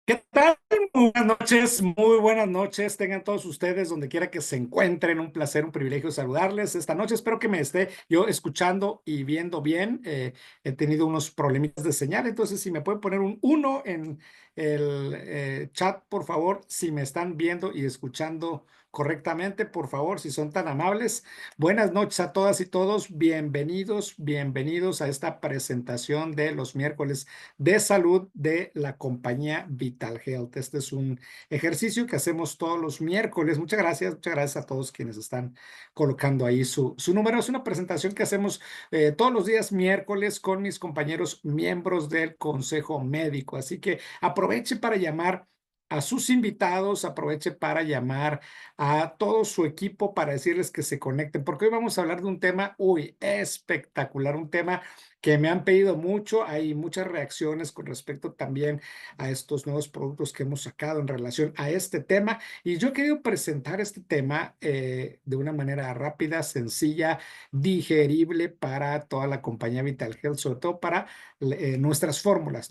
¿Qué tal? Muy buenas noches, tengan todos ustedes donde quiera que se encuentren, un placer, un privilegio saludarles esta noche. Espero que me esté yo escuchando y viendo bien. He tenido unos problemitas de señal, entonces si me pueden poner un uno en el chat, por favor, si me están viendo y escuchando correctamente, por favor, si son tan amables. Buenas noches a todas y todos, bienvenidos a esta presentación de los miércoles de salud de la compañía Vital Health. Este es un ejercicio que hacemos todos los miércoles. Muchas gracias a todos quienes están colocando ahí su número. Es una presentación que hacemos todos los días miércoles con mis compañeros miembros del Consejo Médico. Así que aproveche para llamar a sus invitados, aproveche para llamar a todo su equipo para decirles que se conecten, porque hoy vamos a hablar de un tema, espectacular, un tema que me han pedido mucho. Hay muchas reacciones con respecto también a estos nuevos productos que hemos sacado en relación a este tema. Y yo he querido presentar este tema de una manera rápida, sencilla, digerible para toda la compañía Vital Health, sobre todo para nuestras fórmulas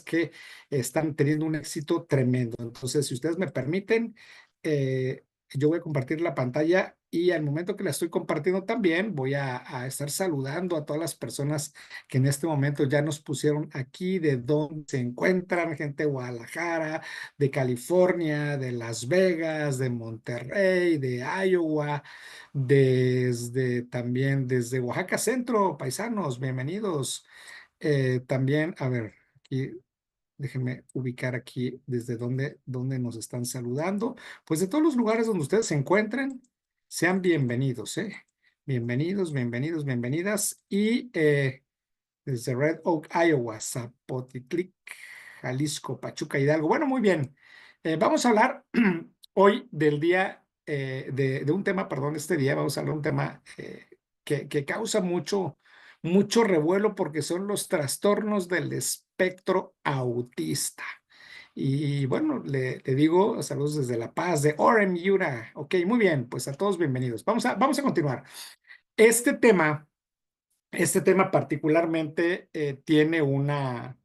que están teniendo un éxito tremendo. Entonces, si ustedes me permiten, yo voy a compartir la pantalla y al momento que la estoy compartiendo también voy a estar saludando a todas las personas que en este momento ya nos pusieron aquí de dónde se encuentran, gente de Guadalajara, de California, de Las Vegas, de Monterrey, de Iowa, también desde Oaxaca Centro, paisanos, bienvenidos. También, a ver, aquí déjenme ubicar aquí desde dónde nos están saludando. Pues de todos los lugares donde ustedes se encuentren, sean bienvenidos, ¿eh? Bienvenidas. Y desde Red Oak, Iowa, Zapotitlic, Jalisco, Pachuca, Hidalgo. Bueno, muy bien. Vamos a hablar hoy del día, de un tema, perdón, este día vamos a hablar de un tema que causa mucho revuelo porque son los trastornos del espectro autista. Y bueno, le digo saludos desde La Paz, de Orem, Utah. Ok, muy bien, pues a todos bienvenidos. Vamos a continuar. Este tema, este tema particularmente tiene una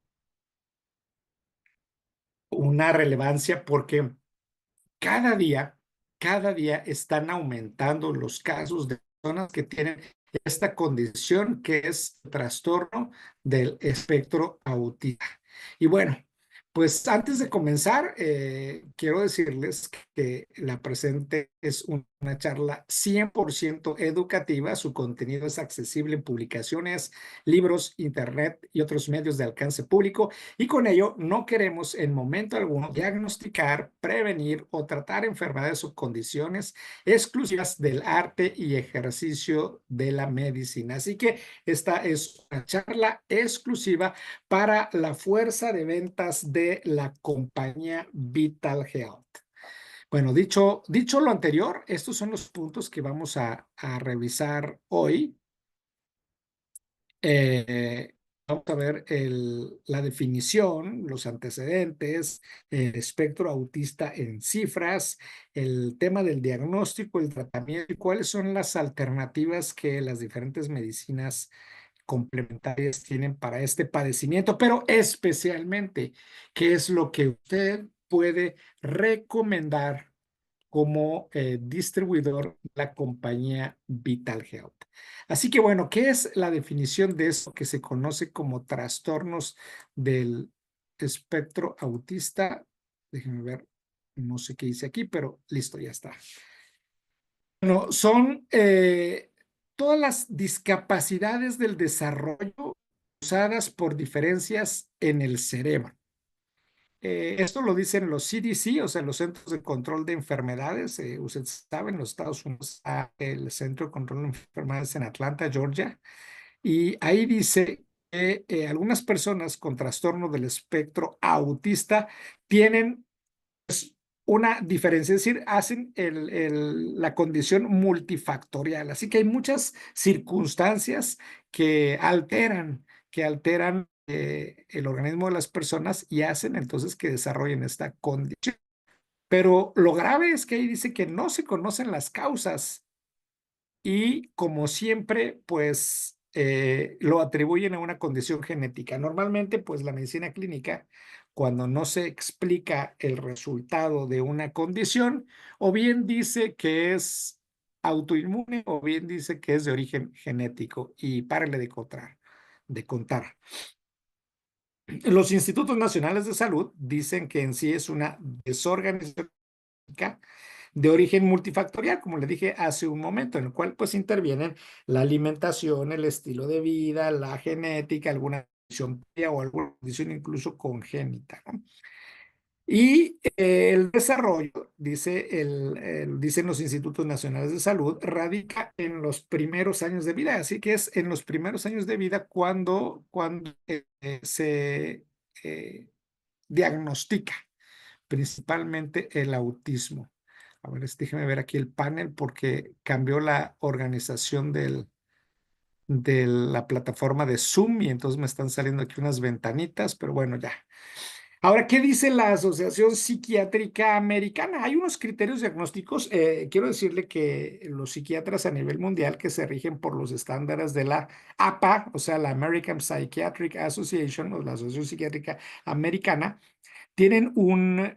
relevancia porque cada día, cada día están aumentando los casos de personas que tienen esta condición que es trastorno del espectro autista. Y bueno, pues antes de comenzar, quiero decirles que la presente es una charla 100% educativa. Su contenido es accesible en publicaciones, libros, internet y otros medios de alcance público. Y con ello no queremos en momento alguno diagnosticar, prevenir o tratar enfermedades o condiciones exclusivas del arte y ejercicio de la medicina. Así que esta es una charla exclusiva para la fuerza de ventas de la compañía Vital Health. Bueno, dicho lo anterior, estos son los puntos que vamos a revisar hoy. Vamos a ver la definición, los antecedentes, el espectro autista en cifras, el tema del diagnóstico, el tratamiento y cuáles son las alternativas que las diferentes medicinas complementarias tienen para este padecimiento, pero especialmente qué es lo que usted puede recomendar como distribuidor de la compañía Vital Health. Así que bueno, ¿qué es la definición de eso que se conoce como trastornos del espectro autista? Déjenme ver, no sé qué dice aquí, pero listo, ya está. Bueno, son todas las discapacidades del desarrollo causadas por diferencias en el cerebro. Esto lo dicen los CDC, o sea, los Centros de Control de Enfermedades. Usted sabe, en los Estados Unidos está el Centro de Control de Enfermedades en Atlanta, Georgia, y ahí dice que algunas personas con trastorno del espectro autista tienen una diferencia, es decir, hacen la condición multifactorial. Así que hay muchas circunstancias que alteran el organismo de las personas y hacen entonces que desarrollen esta condición. Pero lo grave es que ahí dice que no se conocen las causas y como siempre, pues lo atribuyen a una condición genética. Normalmente, pues la medicina clínica cuando no se explica el resultado de una condición, o bien dice que es autoinmune, o bien dice que es de origen genético, y párale de contar. Los institutos nacionales de salud dicen que en sí es una desorganización de origen multifactorial, como le dije hace un momento, en el cual pues intervienen la alimentación, el estilo de vida, la genética, alguna condición o alguna condición incluso congénita, ¿no? Y el desarrollo, dicen los institutos nacionales de salud, radica en los primeros años de vida. Así que es en los primeros años de vida cuando se diagnostica principalmente el autismo. A ver, déjeme ver aquí el panel porque cambió la organización de la plataforma de Zoom y entonces me están saliendo aquí unas ventanitas, pero bueno, ya. Ahora, ¿qué dice la Asociación Psiquiátrica Americana? Hay unos criterios diagnósticos. Quiero decirle que los psiquiatras a nivel mundial que se rigen por los estándares de la APA, o sea, la American Psychiatric Association, o la Asociación Psiquiátrica Americana, tienen un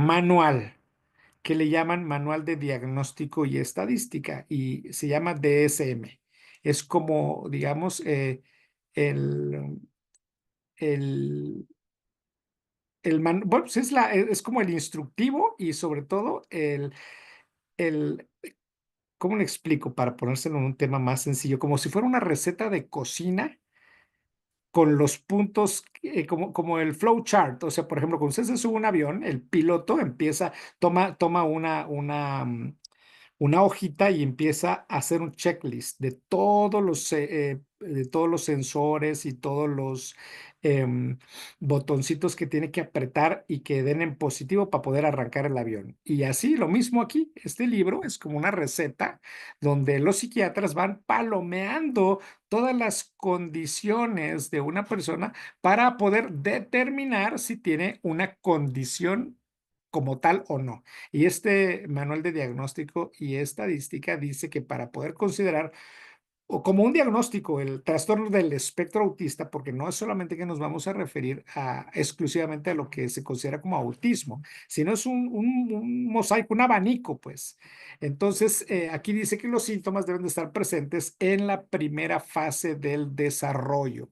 manual que le llaman Manual de Diagnóstico y Estadística y se llama DSM. Es como, digamos, el, el, bueno, pues es como el instructivo y sobre todo el, ¿cómo le explico? Para ponérselo en un tema más sencillo, como si fuera una receta de cocina con los puntos, como el flow chart. O sea, por ejemplo, cuando usted se sube a un avión, el piloto toma una hojita y empieza a hacer un checklist de todos los sensores y todos los botoncitos que tiene que apretar y que den en positivo para poder arrancar el avión. Y así lo mismo aquí, este libro es como una receta donde los psiquiatras van palomeando todas las condiciones de una persona para poder determinar si tiene una condición como tal o no. Y este manual de diagnóstico y estadística dice que para poder considerar o como un diagnóstico el trastorno del espectro autista, porque no es solamente que nos vamos a referir exclusivamente a lo que se considera como autismo, sino es un mosaico, un abanico, pues. Entonces, aquí dice que los síntomas deben de estar presentes en la primera fase del desarrollo.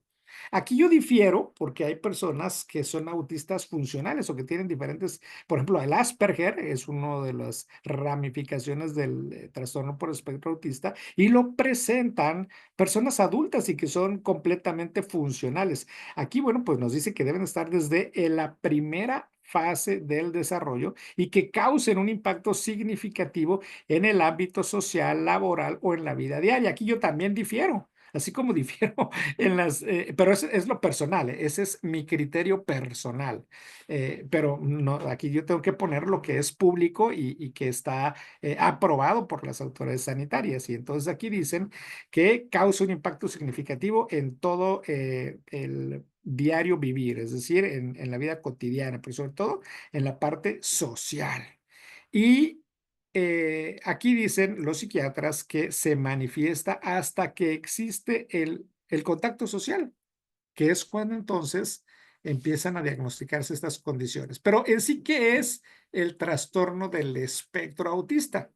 Aquí yo difiero porque hay personas que son autistas funcionales o que tienen diferentes, por ejemplo, el Asperger es una de las ramificaciones del trastorno por espectro autista y lo presentan personas adultas y que son completamente funcionales. Aquí, bueno, pues nos dice que deben estar desde la primera fase del desarrollo y que causen un impacto significativo en el ámbito social, laboral o en la vida diaria. Aquí yo también difiero. Así como difiero pero es lo personal, ese es mi criterio personal. Pero no, aquí yo tengo que poner lo que es público y que está aprobado por las autoridades sanitarias. Y entonces aquí dicen que causa un impacto significativo en todo el diario vivir, es decir, en la vida cotidiana, pero sobre todo en la parte social. Y aquí dicen los psiquiatras que se manifiesta hasta que existe el contacto social, que es cuando entonces empiezan a diagnosticarse estas condiciones. Pero en sí, ¿qué es el trastorno del espectro autista?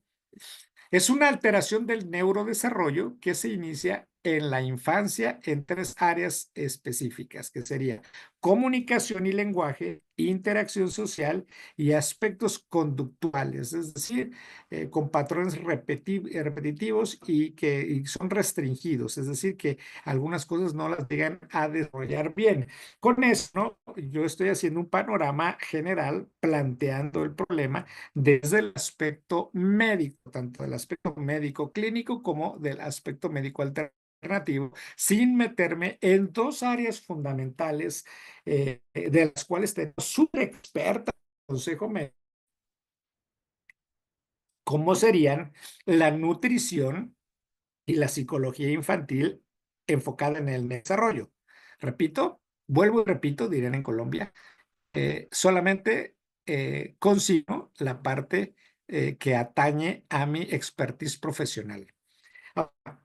Es una alteración del neurodesarrollo que se inicia en la infancia en tres áreas específicas, que serían comunicación y lenguaje, interacción social y aspectos conductuales, es decir, con patrones repetitivos y son restringidos, es decir, que algunas cosas no las llegan a desarrollar bien. Con eso, ¿no? Yo estoy haciendo un panorama general planteando el problema desde el aspecto médico, tanto del aspecto médico clínico como del aspecto médico alternativo, sin meterme en dos áreas fundamentales de las cuales tenemos súper experta consejo médico, como serían la nutrición y la psicología infantil enfocada en el desarrollo. Repito, vuelvo y repito, dirían en Colombia, solamente consigo la parte que atañe a mi expertise profesional. Ahora,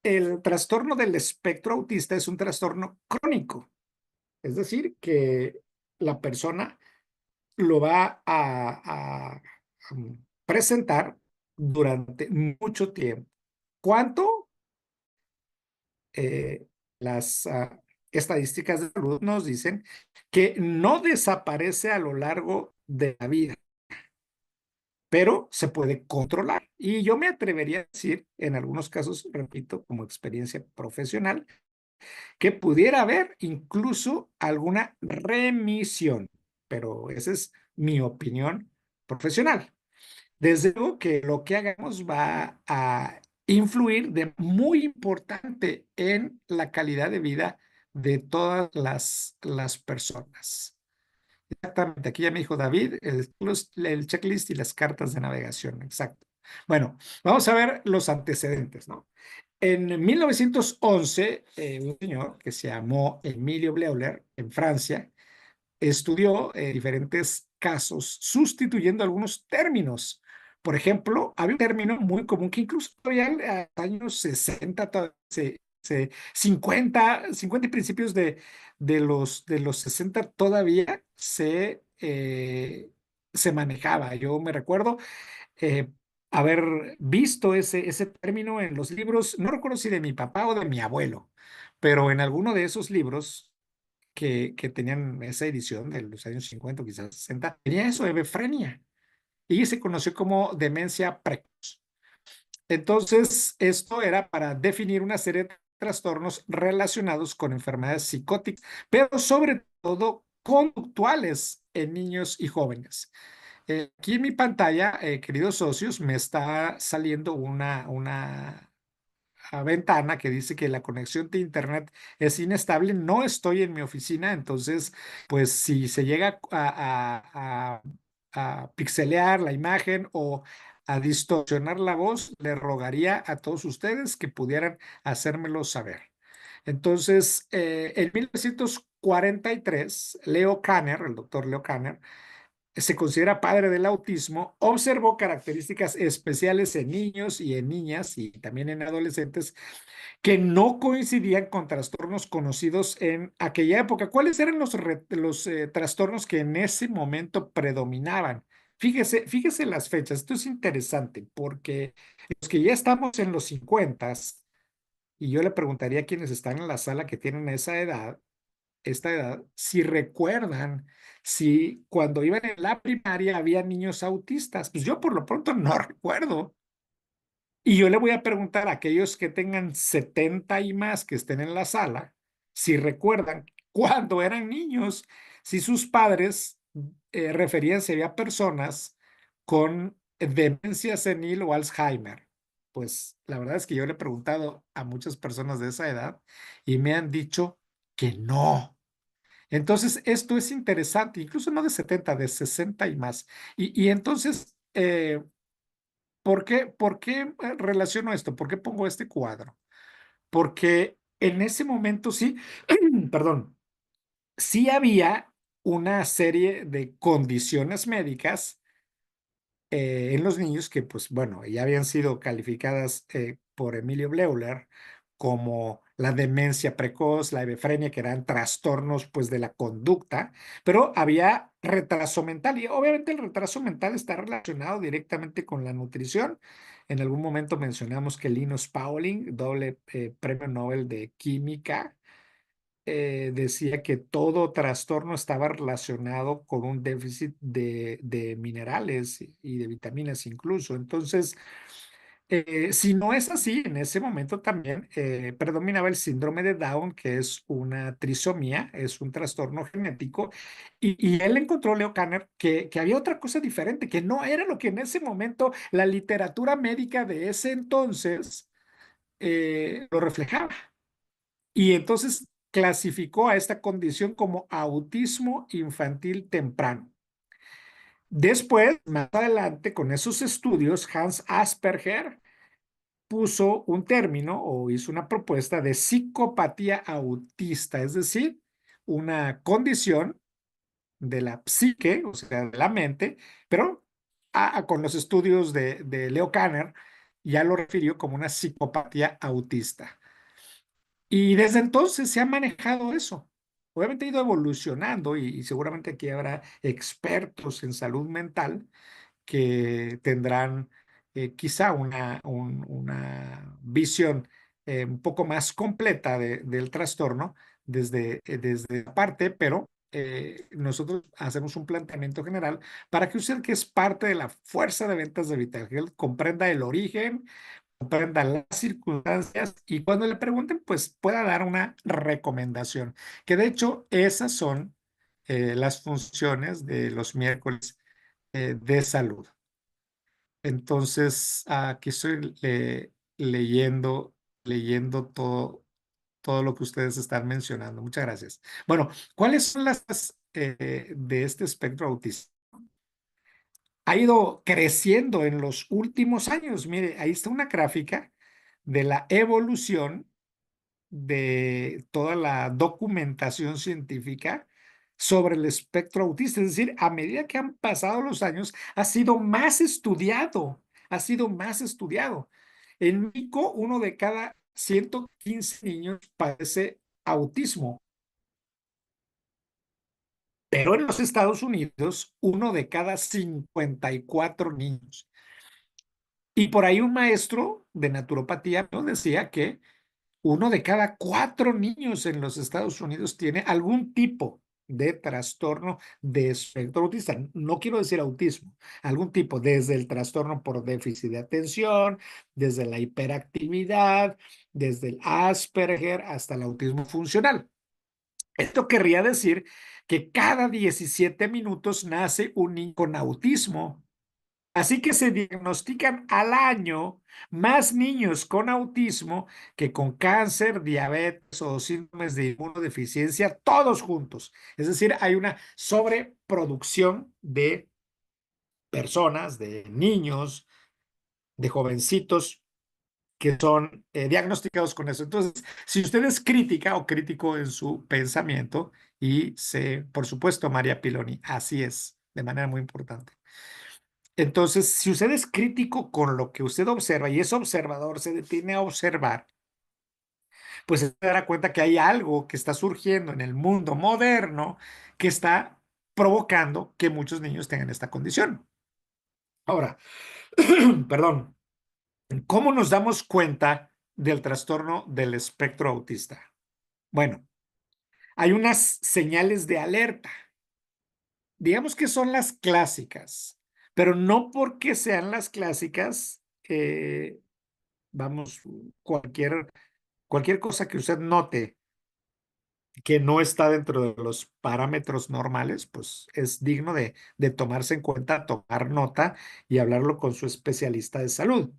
el trastorno del espectro autista es un trastorno crónico, es decir, que la persona lo va presentar durante mucho tiempo. ¿Cuánto? Las estadísticas de salud nos dicen que no desaparece a lo largo de la vida, pero se puede controlar. Y yo me atrevería a decir, en algunos casos, repito, como experiencia profesional, que pudiera haber incluso alguna remisión, pero esa es mi opinión profesional. Desde luego que lo que hagamos va a influir de muy importante en la calidad de vida de todas las personas. Exactamente, aquí ya me dijo David, el checklist y las cartas de navegación, exacto. Bueno, vamos a ver los antecedentes, ¿no? En 1911, un señor que se llamó Emilio Bleuler, en Francia, estudió diferentes casos, sustituyendo algunos términos. Por ejemplo, había un término muy común que incluso todavía en años 60, 50 y principios de los 60 todavía se manejaba. Yo me recuerdo eh, haber visto ese término en los libros, no recuerdo si de mi papá o de mi abuelo, pero en alguno de esos libros que tenían esa edición de los años 50 o quizás 60, tenía eso, hebefrenia, y se conoció como demencia precoz. Entonces, esto era para definir una serie de trastornos relacionados con enfermedades psicóticas, pero sobre todo conductuales en niños y jóvenes. Aquí en mi pantalla, queridos socios, me está saliendo una ventana que dice que la conexión de internet es inestable. No estoy en mi oficina, entonces, pues si se llega a pixelear la imagen o a distorsionar la voz, le rogaría a todos ustedes que pudieran hacérmelo saber. Entonces, en 1943, Leo Kanner, el doctor Leo Kanner, se considera padre del autismo, observó características especiales en niños y en niñas y también en adolescentes que no coincidían con trastornos conocidos en aquella época. ¿Cuáles eran los trastornos que en ese momento predominaban? Fíjese las fechas. Esto es interesante porque los que ya estamos en los 50, y yo le preguntaría a quienes están en la sala que tienen esta edad, si recuerdan si cuando iban en la primaria había niños autistas. Pues yo por lo pronto no recuerdo. Y yo le voy a preguntar a aquellos que tengan 70 y más que estén en la sala, si recuerdan cuando eran niños, si sus padres referían si había personas con demencia senil o Alzheimer. Pues la verdad es que yo le he preguntado a muchas personas de esa edad y me han dicho que no. Entonces, esto es interesante, incluso no de 70, de 60 y más. Y entonces, ¿por qué relaciono esto? ¿Por qué pongo este cuadro? Porque en ese momento sí, perdón, sí había una serie de condiciones médicas en los niños que, pues bueno, ya habían sido calificadas por Emilio Bleuler como la demencia precoz, la hebefrenia, que eran trastornos pues de la conducta, pero había retraso mental y obviamente el retraso mental está relacionado directamente con la nutrición. En algún momento mencionamos que Linus Pauling, doble premio Nobel de Química, decía que todo trastorno estaba relacionado con un déficit de minerales y de vitaminas incluso. Entonces, si no es así, en ese momento también predominaba el síndrome de Down, que es una trisomía, es un trastorno genético, y él encontró, Leo Kanner, que había otra cosa diferente, que no era lo que en ese momento la literatura médica de ese entonces lo reflejaba. Y entonces clasificó a esta condición como autismo infantil temprano. Después, más adelante, con esos estudios, Hans Asperger puso un término o hizo una propuesta de psicopatía autista, es decir, una condición de la psique, o sea, de la mente, pero con los estudios de Leo Kanner ya lo refirió como una psicopatía autista. Y desde entonces se ha manejado eso. obviamente ha ido evolucionando y seguramente aquí habrá expertos en salud mental que tendrán quizá una visión un poco más completa del trastorno desde aparte, pero nosotros hacemos un planteamiento general para que usted, que es parte de la fuerza de ventas de VitalHealth, comprenda el origen, comprenda las circunstancias y cuando le pregunten, pues pueda dar una recomendación, que de hecho esas son las funciones de los miércoles de salud. Entonces, aquí estoy leyendo todo lo que ustedes están mencionando. Muchas gracias. Bueno, ¿cuáles son las de este espectro autista? Ha ido creciendo en los últimos años. Mire, ahí está una gráfica de la evolución de toda la documentación científica sobre el espectro autista. Es decir, a medida que han pasado los años, ha sido más estudiado, ha sido más estudiado. En México, 1 de cada 115 niños padece autismo, pero en los Estados Unidos, 1 de cada 54 niños. Y por ahí un maestro de naturopatía nos decía que 1 de cada 4 niños en los Estados Unidos tiene algún tipo de trastorno de espectro autista. No quiero decir autismo, algún tipo, desde el trastorno por déficit de atención, desde la hiperactividad, desde el Asperger hasta el autismo funcional. Esto querría decir que cada 17 minutos nace un niño con autismo. Así que se diagnostican al año más niños con autismo que con cáncer, diabetes o síndromes de inmunodeficiencia, todos juntos. Es decir, hay una sobreproducción de personas, de niños, de jovencitos que son diagnosticados con eso. Entonces, si usted es crítica o crítico en su pensamiento, por supuesto, María Piloni, así es, de manera muy importante. Entonces, si usted es crítico con lo que usted observa y es observador, se detiene a observar, pues se dará cuenta que hay algo que está surgiendo en el mundo moderno que está provocando que muchos niños tengan esta condición. Ahora, perdón, ¿cómo nos damos cuenta del trastorno del espectro autista? Bueno, hay unas señales de alerta. Digamos que son las clásicas, pero no porque sean las clásicas, vamos, cualquier cosa que usted note que no está dentro de los parámetros normales, pues es digno de tomarse en cuenta, tomar nota y hablarlo con su especialista de salud.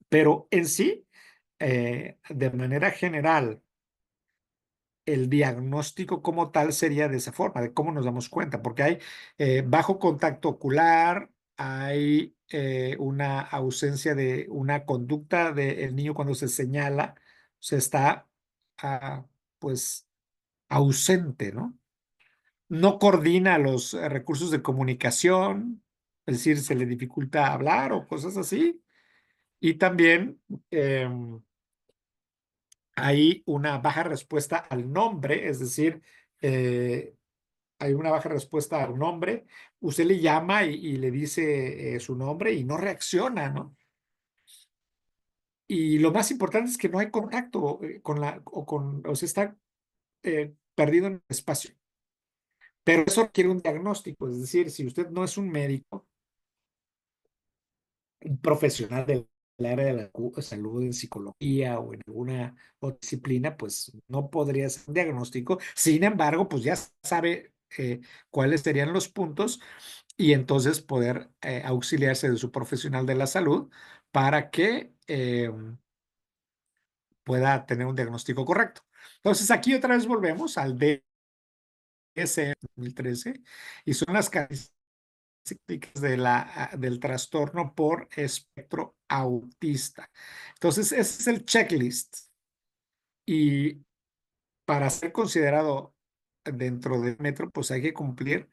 Pero en sí, de manera general, el diagnóstico como tal sería de esa forma, de cómo nos damos cuenta, porque hay bajo contacto ocular, hay una ausencia de una conducta del niño cuando se señala, se está pues ausente, ¿no? No coordina los recursos de comunicación, es decir, se le dificulta hablar o cosas así. Y también hay una baja respuesta al nombre, es decir, eh, hay una baja respuesta al nombre. Usted le llama y le dice su nombre y no reacciona, ¿no? Y lo más importante es que no hay contacto o se está perdido en el espacio. Pero eso requiere un diagnóstico, es decir, si usted no es un médico, un profesional del área de la salud en psicología o en alguna otra disciplina, pues no podría ser un diagnóstico. Sin embargo, pues ya sabe cuáles serían los puntos y entonces poder auxiliarse de su profesional de la salud para que pueda tener un diagnóstico correcto. Entonces, aquí otra vez volvemos al DSM 2013 y son las características del trastorno por espectro autista. Entonces, ese es el checklist. Y para ser considerado dentro del metro, pues hay que cumplir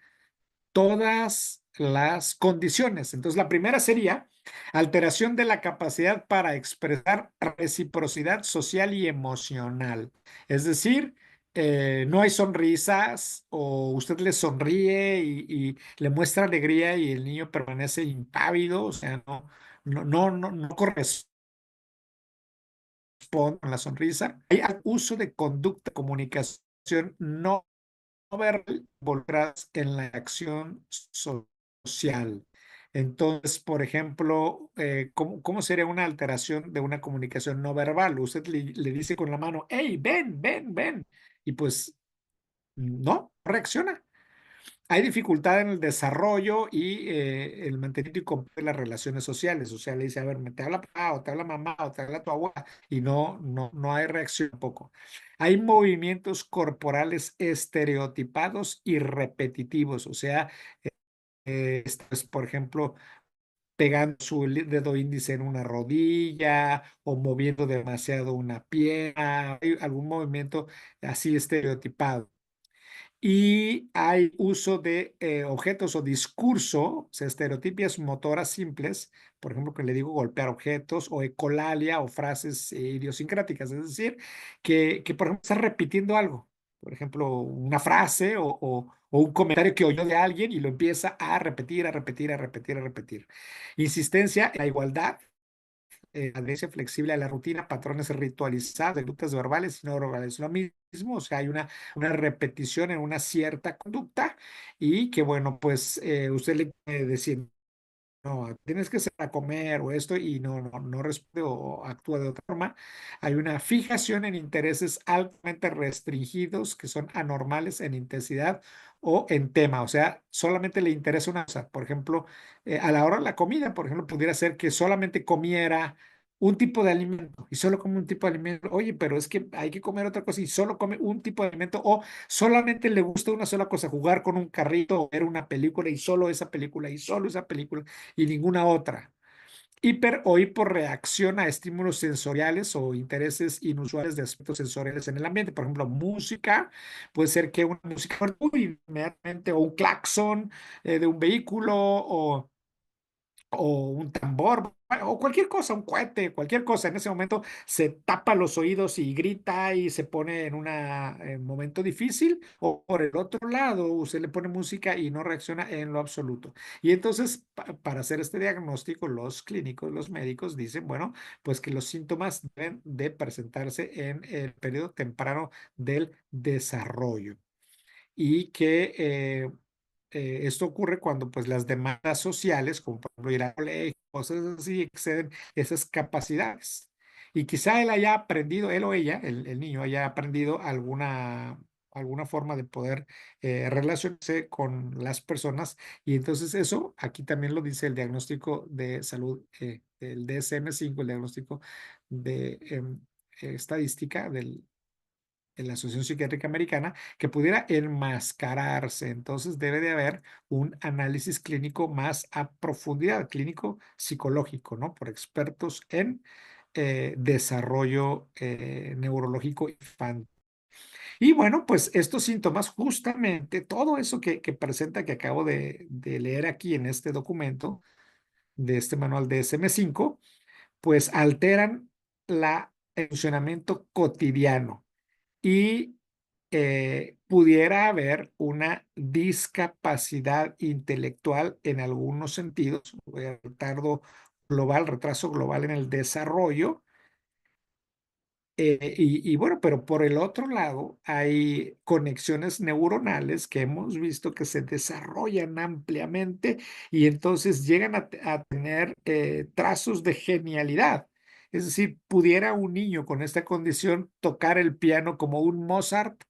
todas las condiciones. Entonces, la primera sería alteración de la capacidad para expresar reciprocidad social y emocional. Es decir, no hay sonrisas o usted le sonríe y le muestra alegría y el niño permanece impávido, o sea, no corresponde con la sonrisa. Hay uso de conducta, comunicación no verbal involucradas en la acción social. Entonces, por ejemplo, ¿cómo sería una alteración de una comunicación no verbal? Usted le dice con la mano, hey, ven, ven, ven. Y pues no reacciona. Hay dificultad en el desarrollo y el mantenimiento y completo de las relaciones sociales. O sea, le dice, a ver, te habla papá, o te habla mamá, o te habla tu abuela, y no hay reacción tampoco. Hay movimientos corporales estereotipados y repetitivos. O sea, esto es, por ejemplo, pegando su dedo índice en una rodilla o moviendo demasiado una pierna, hay algún movimiento así estereotipado. Y hay uso de objetos o discurso, o sea, estereotipias motoras simples, por ejemplo, que le digo golpear objetos o ecolalia o frases idiosincráticas, es decir, que por ejemplo está repitiendo algo, por ejemplo, una frase o un comentario que oyó de alguien y lo empieza a repetir, a repetir, a repetir, a repetir. Insistencia en la igualdad, adherencia flexible a la rutina, patrones ritualizados de conductas verbales y no verbales. Lo mismo, o sea, hay una repetición en una cierta conducta y que, bueno, pues usted le puede decir, no, tienes que ser a comer o esto y no responde o actúa de otra forma. Hay una fijación en intereses altamente restringidos que son anormales en intensidad o en tema, o sea, solamente le interesa una cosa. Por ejemplo, a la hora de la comida, por ejemplo, pudiera ser que solamente comiera un tipo de alimento y solo come un tipo de alimento. Oye, pero es que hay que comer otra cosa y solo come un tipo de alimento o solamente le gusta una sola cosa, jugar con un carrito o ver una película y solo esa película y solo esa película y ninguna otra. Hiper o hiporreacción a estímulos sensoriales o intereses inusuales de aspectos sensoriales en el ambiente. Por ejemplo, música, puede ser que una música muy inmediatamente o un claxon de un vehículo o un tambor o cualquier cosa, un cohete, cualquier cosa. En ese momento se tapa los oídos y grita y se pone en un momento difícil. O por el otro lado, usted le pone música y no reacciona en lo absoluto. Y entonces, para hacer este diagnóstico, los clínicos, los médicos dicen, bueno, pues que los síntomas deben de presentarse en el periodo temprano del desarrollo y que esto ocurre cuando pues las demandas sociales, como por ejemplo ir a colegio, cosas así, exceden esas capacidades. Y quizá él haya aprendido, él o ella, el niño haya aprendido alguna forma de poder relacionarse con las personas. Y entonces eso, aquí también lo dice el diagnóstico de salud, el DSM-5, el diagnóstico de estadística en la Asociación Psiquiátrica Americana, que pudiera enmascararse. Entonces debe de haber un análisis clínico más a profundidad, clínico psicológico, ¿no? Por expertos en desarrollo neurológico infantil. Y bueno, pues estos síntomas, justamente todo eso que presenta, que acabo de leer aquí en este documento, de este manual de SM5, pues alteran el funcionamiento cotidiano y pudiera haber una discapacidad intelectual en algunos sentidos, retraso global en el desarrollo. Y bueno, pero por el otro lado, hay conexiones neuronales que hemos visto que se desarrollan ampliamente y entonces llegan a tener trazos de genialidad. Es decir, pudiera un niño con esta condición tocar el piano como un Mozart,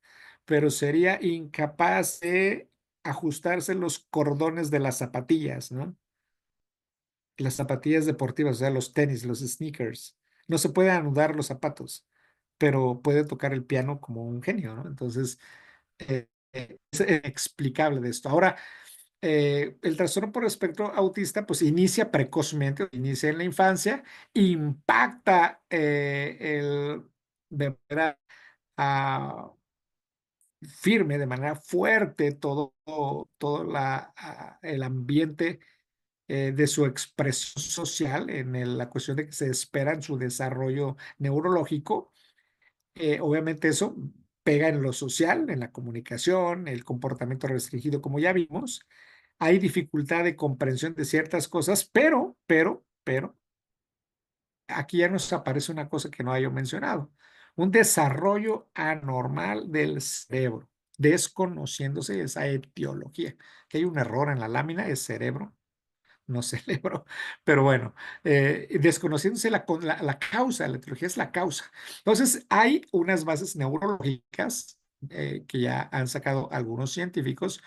pero sería incapaz de ajustarse los cordones de las zapatillas, ¿no? Las zapatillas deportivas, o sea, los tenis, los sneakers. No se pueden anudar los zapatos, pero puede tocar el piano como un genio, ¿no? Entonces, es explicable de esto. Ahora, el trastorno por espectro autista, pues inicia precozmente, inicia en la infancia, impacta de manera ah, firme, de manera fuerte, todo el ambiente de su expresión social en la cuestión de que se espera en su desarrollo neurológico. Obviamente eso pega en lo social, en la comunicación, el comportamiento restringido, como ya vimos. Hay dificultad de comprensión de ciertas cosas, pero, aquí ya nos aparece una cosa que no había mencionado, un desarrollo anormal del cerebro, desconociéndose esa etiología, que hay un error en la lámina, es cerebro, no cerebro, pero bueno, desconociéndose la causa, la etiología es la causa. Entonces, hay unas bases neurológicas que ya han sacado algunos científicos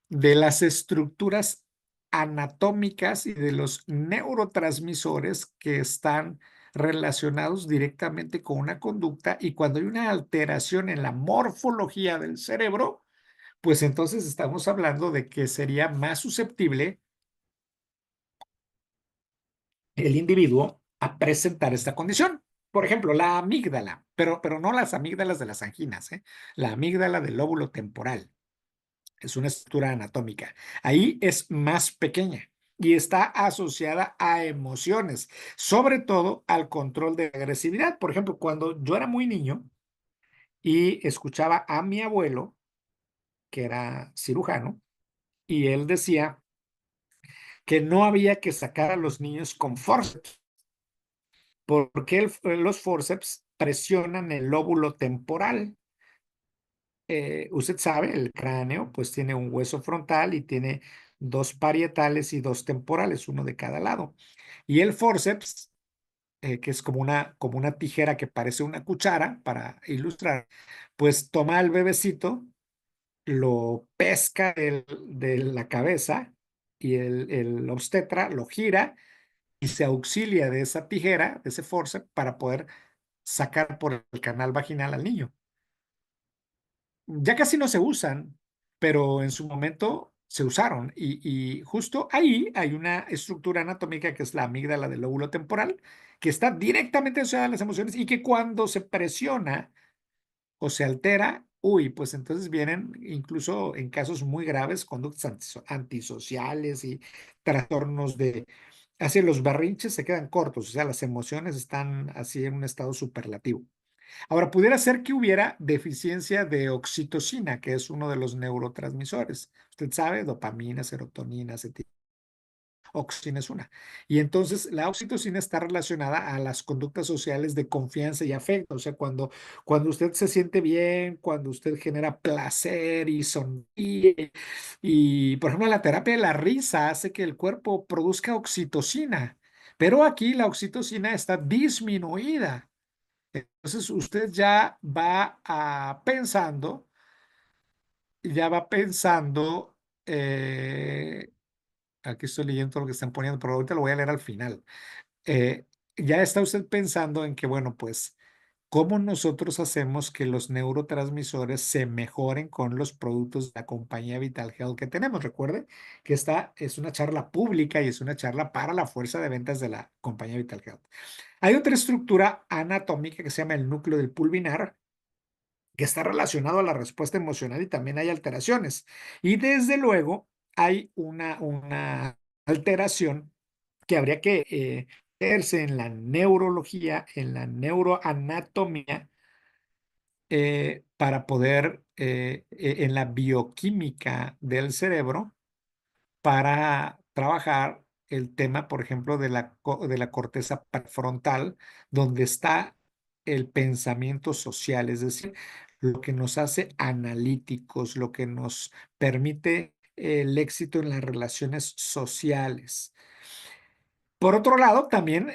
de las estructuras anatómicas y de los neurotransmisores que están relacionados directamente con una conducta, y cuando hay una alteración en la morfología del cerebro, pues entonces estamos hablando de que sería más susceptible el individuo a presentar esta condición. Por ejemplo, la amígdala, pero no las amígdalas de las anginas, la amígdala del lóbulo temporal. Es una estructura anatómica. Ahí es más pequeña y está asociada a emociones, sobre todo al control de agresividad. Por ejemplo, cuando yo era muy niño y escuchaba a mi abuelo, que era cirujano, y él decía que no había que sacar a los niños con forceps, porque los forceps presionan el lóbulo temporal. Usted sabe, el cráneo pues tiene un hueso frontal y tiene dos parietales y dos temporales, uno de cada lado. Y el forceps, que es como una tijera que parece una cuchara, para ilustrar, pues toma al bebecito, lo pesca de la cabeza y el obstetra lo gira y se auxilia de esa tijera, de ese forceps, para poder sacar por el canal vaginal al niño. Ya casi no se usan, pero en su momento se usaron. Y justo ahí hay una estructura anatómica que es la amígdala del lóbulo temporal, que está directamente asociada a las emociones y que cuando se presiona o se altera, uy, pues entonces vienen incluso en casos muy graves conductas antisociales y trastornos de... Así los berrinches se quedan cortos, o sea, las emociones están así en un estado superlativo. Ahora, pudiera ser que hubiera deficiencia de oxitocina, que es uno de los neurotransmisores. Usted sabe, dopamina, serotonina, oxitocina es una. Y entonces la oxitocina está relacionada a las conductas sociales de confianza y afecto. O sea, cuando usted se siente bien, cuando usted genera placer y sonríe. Y, por ejemplo, la terapia de la risa hace que el cuerpo produzca oxitocina. Pero aquí la oxitocina está disminuida. Entonces usted ya va pensando, aquí estoy leyendo todo lo que están poniendo, pero ahorita lo voy a leer al final. Eh, ya está usted pensando en que, bueno, pues, ¿cómo nosotros hacemos que los neurotransmisores se mejoren con los productos de la compañía Vital Health que tenemos? Recuerde que esta es una charla pública y es una charla para la fuerza de ventas de la compañía Vital Health. Hay otra estructura anatómica que se llama el núcleo del pulvinar, que está relacionado a la respuesta emocional, y también hay alteraciones. Y desde luego hay una alteración que habría que verse en la neurología, en la neuroanatomía, para poder, en la bioquímica del cerebro, para trabajar el tema, por ejemplo, de la corteza prefrontal, donde está el pensamiento social, es decir, lo que nos hace analíticos, lo que nos permite el éxito en las relaciones sociales. Por otro lado, también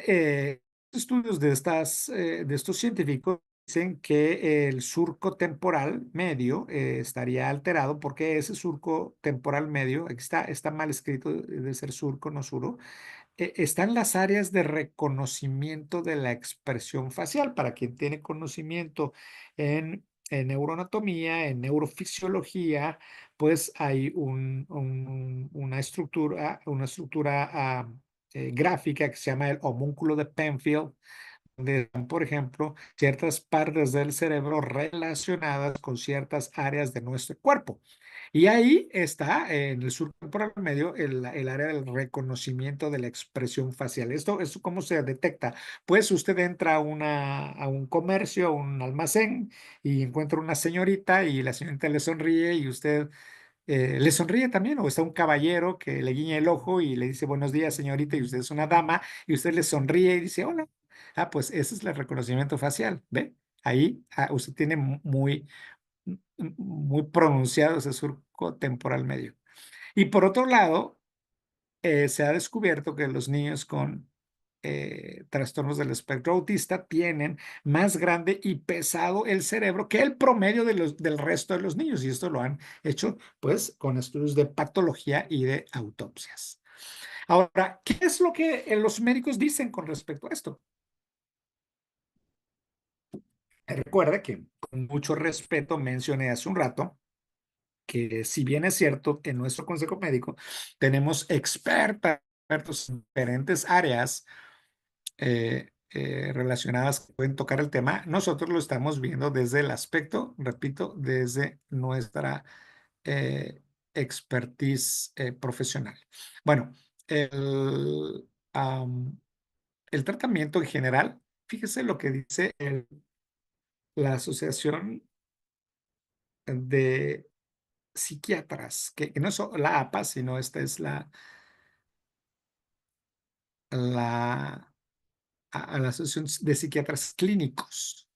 estudios de estos científicos dicen que el surco temporal medio estaría alterado, porque ese surco temporal medio, aquí está mal escrito, debe ser surco, no suro, están las áreas de reconocimiento de la expresión facial. Para quien tiene conocimiento en neuroanatomía, en neurofisiología, pues hay una estructura gráfica que se llama el homúnculo de Penfield, donde están, por ejemplo, ciertas partes del cerebro relacionadas con ciertas áreas de nuestro cuerpo. Y ahí está, en el sur temporal medio, el área del reconocimiento de la expresión facial. ¿Esto cómo se detecta? Pues usted entra a un comercio, a un almacén, y encuentra una señorita y la señorita le sonríe y usted le sonríe también, o está un caballero que le guiña el ojo y le dice buenos días, señorita, y usted es una dama, y usted le sonríe y dice hola. Ah, pues ese es el reconocimiento facial, ¿ve? Ahí usted tiene muy pronunciado ese surco temporal medio. Y por otro lado, se ha descubierto que los niños con trastornos del espectro autista tienen más grande y pesado el cerebro que el promedio del resto de los niños. Y esto lo han hecho pues con estudios de patología y de autopsias. Ahora, ¿qué es lo que los médicos dicen con respecto a esto? Recuerda que con mucho respeto mencioné hace un rato que si bien es cierto, en nuestro consejo médico tenemos expertos en diferentes áreas relacionadas que pueden tocar el tema, nosotros lo estamos viendo desde el aspecto, repito, desde nuestra eh, expertise profesional. Bueno, el, am, el tratamiento en general, fíjese lo que dice la Asociación de Psiquiatras, que no es la APA, sino esta es la, a la Asociación de Psiquiatras Clínicos.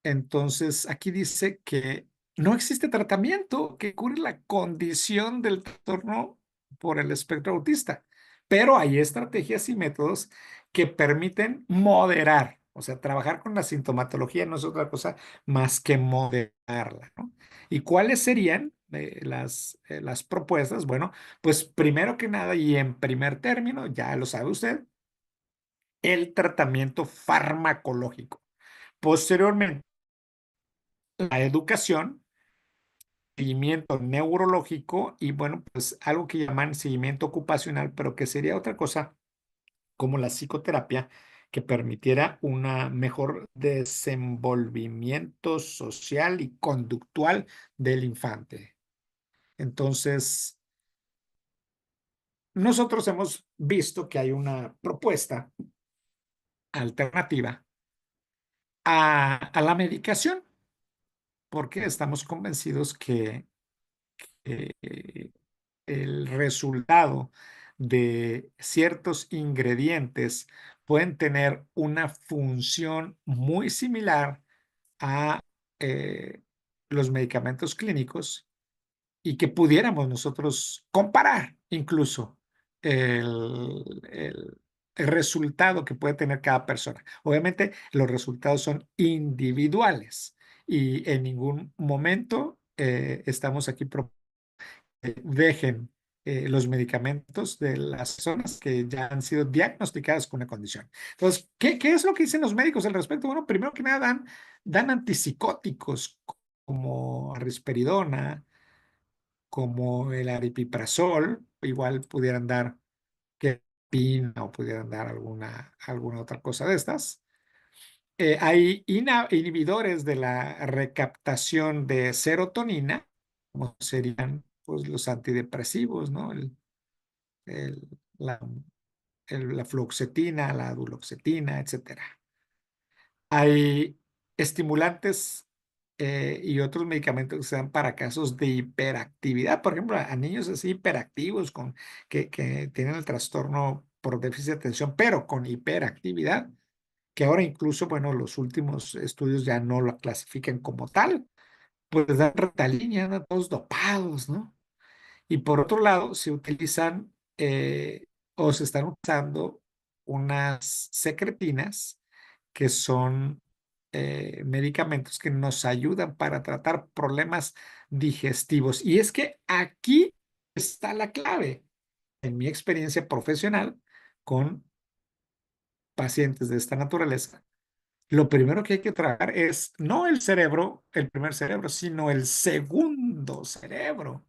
Entonces, aquí dice que no existe tratamiento que cure la condición del trastorno por el espectro autista, pero hay estrategias y métodos que permiten moderar, o sea, trabajar con la sintomatología no es otra cosa más que moderarla, ¿no? ¿Y cuáles serían las propuestas? Bueno, pues primero que nada y en primer término, ya lo sabe usted, el tratamiento farmacológico. Posteriormente, la educación, seguimiento neurológico y bueno, pues algo que llaman seguimiento ocupacional, pero que sería otra cosa como la psicoterapia que permitiera un mejor desenvolvimiento social y conductual del infante. Entonces, nosotros hemos visto que hay una propuesta alternativa a la medicación, porque estamos convencidos que eh, el resultado de ciertos ingredientes pueden tener una función muy similar a eh, los medicamentos clínicos y que pudiéramos nosotros comparar incluso el resultado que puede tener cada persona. Obviamente los resultados son individuales y en ningún momento estamos aquí dejen los medicamentos de las personas que ya han sido diagnosticadas con una condición. Entonces, ¿qué es lo que dicen los médicos al respecto? Bueno, primero que nada dan antipsicóticos como risperidona, como el aripiprazol, igual pudieran dar quepina o pudieran dar alguna otra cosa de estas. Hay inhibidores de la recaptación de serotonina, como serían pues, los antidepresivos, ¿no? El- la, la fluoxetina, la duloxetina, etcétera. Hay estimulantes y otros medicamentos que se dan para casos de hiperactividad, por ejemplo, a niños así hiperactivos que tienen el trastorno por déficit de atención, pero con hiperactividad, que ahora incluso, bueno, los últimos estudios ya no lo clasifican como tal, pues dan Ritalina, andan todos dopados, ¿no? Y por otro lado, se utilizan o se están usando unas secretinas que son medicamentos que nos ayudan para tratar problemas digestivos. Y es que aquí está la clave. En mi experiencia profesional con pacientes de esta naturaleza, lo primero que hay que trabajar es no el cerebro, el primer cerebro, sino el segundo cerebro,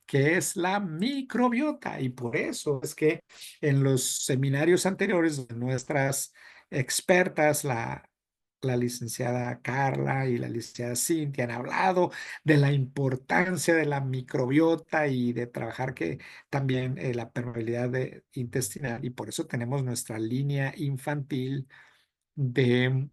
que es la microbiota. Y por eso es que en los seminarios anteriores de nuestras expertas, la licenciada Carla y la licenciada Cintia han hablado de la importancia de la microbiota y de trabajar que también la permeabilidad intestinal, y por eso tenemos nuestra línea infantil de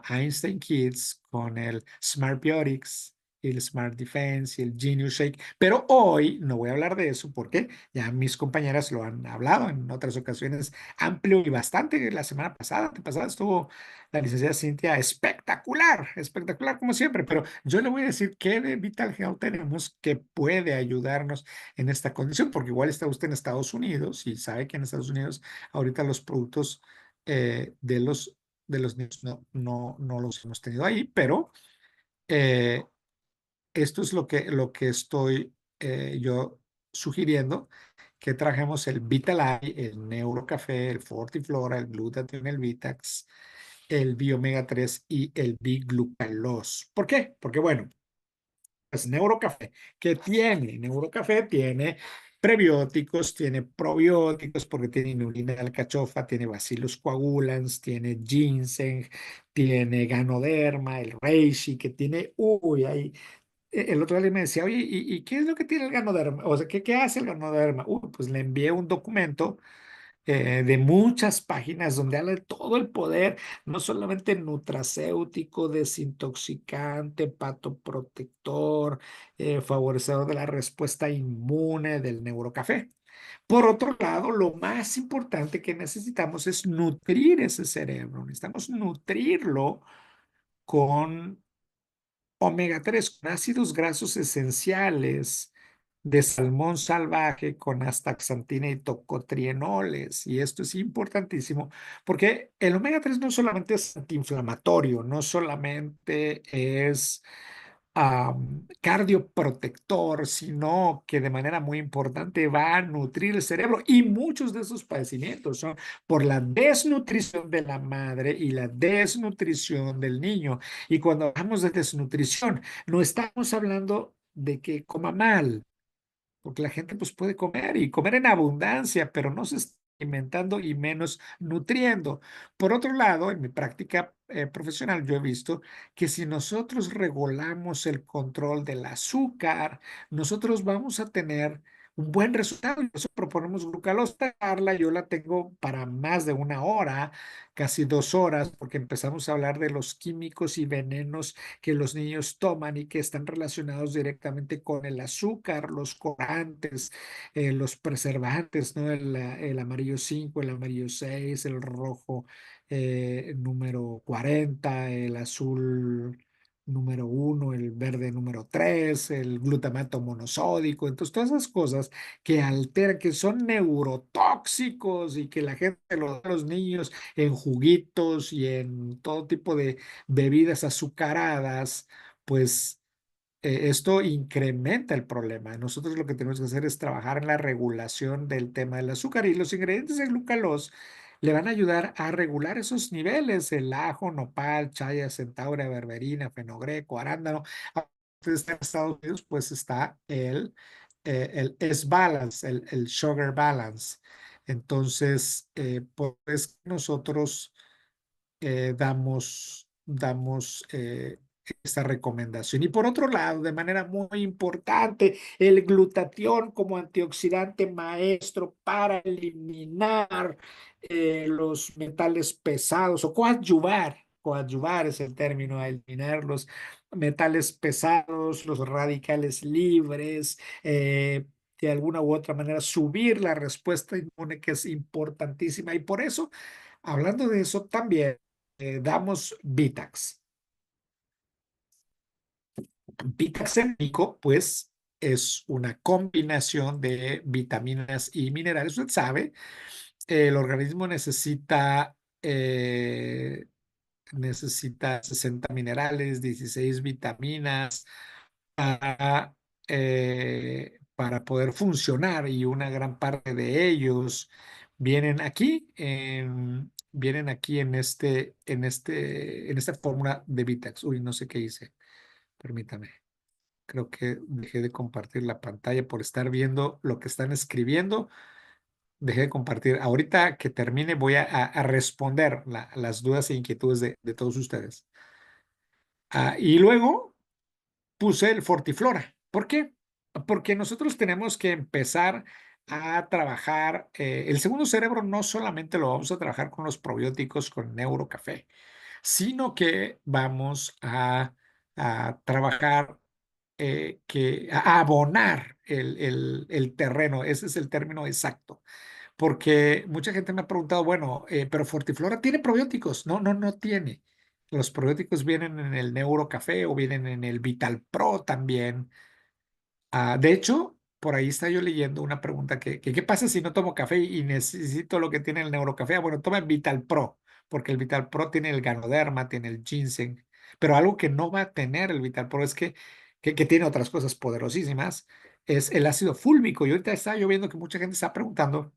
Einstein Kids con el Smart Biotics y el Smart Defense y el Genius Shake. Pero hoy no voy a hablar de eso porque ya mis compañeras lo han hablado en otras ocasiones amplio y bastante. La semana pasada, antepasada, estuvo la licenciada Cintia espectacular, espectacular como siempre. Pero yo le voy a decir qué de Vital Health tenemos que puede ayudarnos en esta condición, porque igual está usted en Estados Unidos y sabe que en Estados Unidos ahorita los productos de los niños no los hemos tenido ahí, pero eh, esto es lo que estoy yo sugiriendo, que trajemos el Vitalife, el Neurocafé, el Fortiflora, el Glutathione, el Vitax, el Biomega 3 y el Biglucalos. ¿Por qué? Porque bueno, pues Neurocafé, ¿qué tiene? Neurocafé tiene prebióticos, tiene probióticos porque tiene inulina de alcachofa, tiene Bacillus coagulans, tiene ginseng, tiene ganoderma, el reishi, que tiene, uy, ahí, el otro día me decía, oye, ¿y qué es lo que tiene el ganoderma? O sea, ¿qué hace el ganoderma? Uy, pues le envié un documento de muchas páginas donde habla de todo el poder, no solamente nutracéutico, desintoxicante, hepatoprotector, favorecedor de la respuesta inmune del neurocafé. Por otro lado, lo más importante que necesitamos es nutrir ese cerebro. Necesitamos nutrirlo con omega 3 con ácidos grasos esenciales de salmón salvaje con astaxantina y tocotrienoles. Y esto es importantísimo porque el omega 3 no solamente es antiinflamatorio, no solamente es cardioprotector, sino que de manera muy importante va a nutrir el cerebro. Y muchos de esos padecimientos son por la desnutrición de la madre y la desnutrición del niño. Y cuando hablamos de desnutrición, no estamos hablando de que coma mal, porque la gente pues puede comer y comer en abundancia, pero no se está alimentando y menos nutriendo. Por otro lado, en mi práctica profesional, yo he visto que si nosotros regulamos el control del azúcar, nosotros vamos a tener un buen resultado. Y por eso proponemos glucalosa. Yo la tengo para más de una hora, casi 2 horas, porque empezamos a hablar de los químicos y venenos que los niños toman y que están relacionados directamente con el azúcar, los colorantes, los preservantes, ¿no? El amarillo 5, el amarillo 6, el rojo número 40, el azul número 1, el verde número 3, el glutamato monosódico. Entonces, todas esas cosas que alteran, que son neurotóxicos y que la gente lo da a los niños en juguitos y en todo tipo de bebidas azucaradas, pues esto incrementa el problema. Nosotros lo que tenemos que hacer es trabajar en la regulación del tema del azúcar, y los ingredientes de glucalos le van a ayudar a regular esos niveles: el ajo, nopal, chaya, centaura, berberina, fenogreco, arándano. Entonces, en Estados Unidos, pues está el S-Balance, el Sugar Balance. Entonces, pues nosotros damos esta recomendación. Y por otro lado, de manera muy importante, el glutatión como antioxidante maestro para eliminar los metales pesados o coadyuvar. Coadyuvar es el término, a eliminar los metales pesados, los radicales libres, de alguna u otra manera subir la respuesta inmune, que es importantísima. Y por eso, hablando de eso, también damos Vitax. Vitax en Nico, pues, es una combinación de vitaminas y minerales. Usted sabe, el organismo necesita 60 minerales, 16 vitaminas para poder funcionar, y una gran parte de ellos vienen aquí en esta fórmula de Vitax. Uy, no sé qué hice, permítame. Creo que dejé de compartir la pantalla por estar viendo lo que están escribiendo. dejé de compartir. Ahorita que termine voy a responder las dudas e inquietudes de todos ustedes. Y luego puse el Fortiflora. ¿Por qué? Porque nosotros tenemos que empezar a trabajar. El segundo cerebro no solamente lo vamos a trabajar con los probióticos, con Neurocafé, sino que vamos a trabajar, a abonar el terreno. Ese es el término exacto. Porque mucha gente me ha preguntado, bueno, pero Fortiflora tiene probióticos. No, no, no tiene. Los probióticos vienen en el Neurocafé o vienen en el Vital Pro también. De hecho, por ahí está yo leyendo una pregunta que ¿qué pasa si no tomo café y necesito lo que tiene el Neurocafé? Bueno, toma Vital Pro, porque el Vital Pro tiene el Ganoderma, tiene el ginseng, pero algo que no va a tener el Vital Pro es que tiene otras cosas poderosísimas, es el ácido fúlvico. Y ahorita está yo viendo que mucha gente está preguntando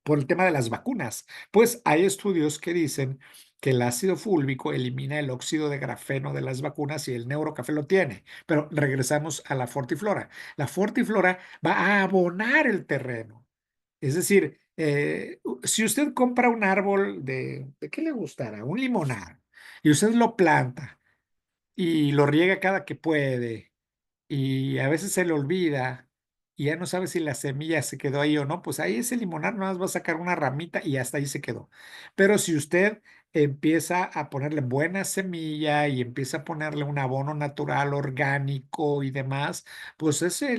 por el tema de las vacunas. Pues hay estudios que dicen que el ácido fúlvico elimina el óxido de grafeno de las vacunas y el Neurocafé lo tiene. Pero regresamos a la Fortiflora. La Fortiflora va a abonar el terreno. Es decir, si usted compra un árbol ¿de qué le gustará? Un limonar, y usted lo planta y lo riega cada que puede y a veces se le olvida y ya no sabe si la semilla se quedó ahí o no, pues ahí ese limonar nada más va a sacar una ramita y hasta ahí se quedó. Pero si usted empieza a ponerle buena semilla y empieza a ponerle un abono natural, orgánico y demás, pues ese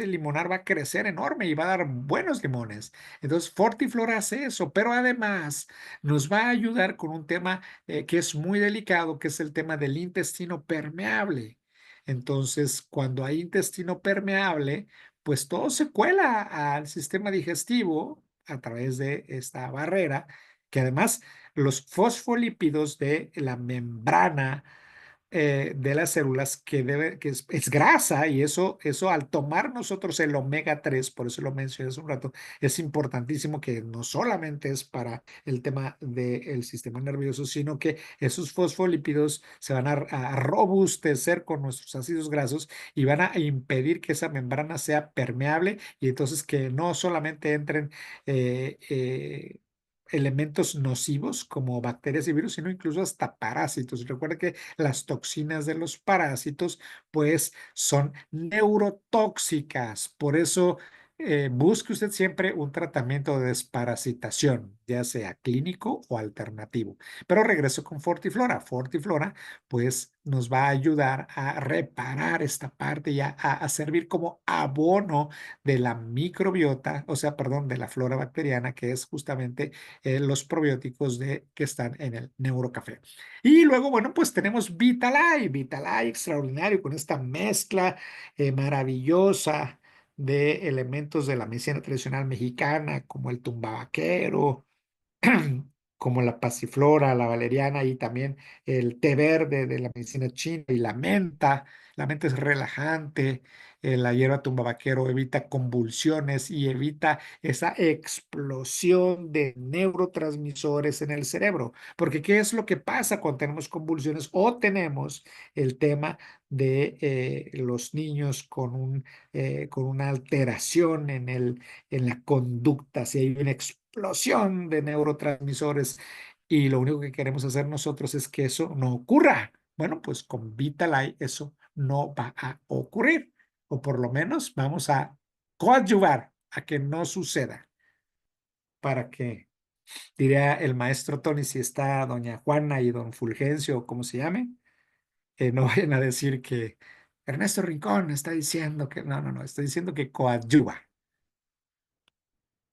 limonar va a crecer enorme y va a dar buenos limones. Entonces, Fortiflora hace eso, pero además nos va a ayudar con un tema que es muy delicado, que es el tema del intestino permeable. Entonces, cuando hay intestino permeable, pues todo se cuela al sistema digestivo a través de esta barrera, que además los fosfolípidos de la membrana de las células que es grasa y eso al tomar nosotros el omega 3, por eso lo mencioné hace un rato, es importantísimo que no solamente es para el tema del sistema nervioso, sino que esos fosfolípidos se van a robustecer con nuestros ácidos grasos y van a impedir que esa membrana sea permeable y entonces que no solamente entren elementos nocivos como bacterias y virus, sino incluso hasta parásitos. Recuerda que las toxinas de los parásitos, pues, son neurotóxicas. Por eso, busque usted siempre un tratamiento de desparasitación, ya sea clínico o alternativo. Pero regreso con Fortiflora. Fortiflora, pues, nos va a ayudar a reparar esta parte y a servir como abono de la microbiota, o sea, perdón, de la flora bacteriana, que es justamente los probióticos que están en el Neurocafé. Y luego, bueno, pues tenemos Vitalay, Vitalay extraordinario con esta mezcla maravillosa de elementos de la medicina tradicional mexicana, como el tumbabaquero, como la pasiflora, la valeriana y también el té verde de la medicina china y la menta. La menta es relajante, la hierba tumbabaquero evita convulsiones y evita esa explosión de neurotransmisores en el cerebro. Porque ¿qué es lo que pasa cuando tenemos convulsiones o tenemos el tema de los niños con una alteración en la conducta? Si hay una explosión de neurotransmisores y lo único que queremos hacer nosotros es que eso no ocurra. Bueno, pues con Vitalite eso no va a ocurrir, o por lo menos vamos a coadyuvar a que no suceda, para que, diría el maestro Tony, si está doña Juana y don Fulgencio, o como se llame, no vayan a decir que Ernesto Rincón está diciendo que no, no, no, estoy diciendo que coadyuva.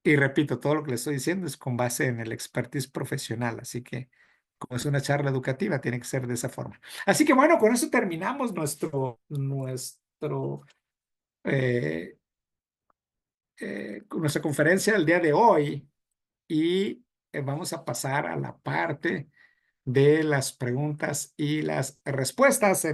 Y repito, todo lo que le estoy diciendo es con base en el expertise profesional, así que como es una charla educativa, tiene que ser de esa forma. Así que bueno, con eso terminamos eh, nuestra conferencia del día de hoy y vamos a pasar a la parte de las preguntas y las respuestas.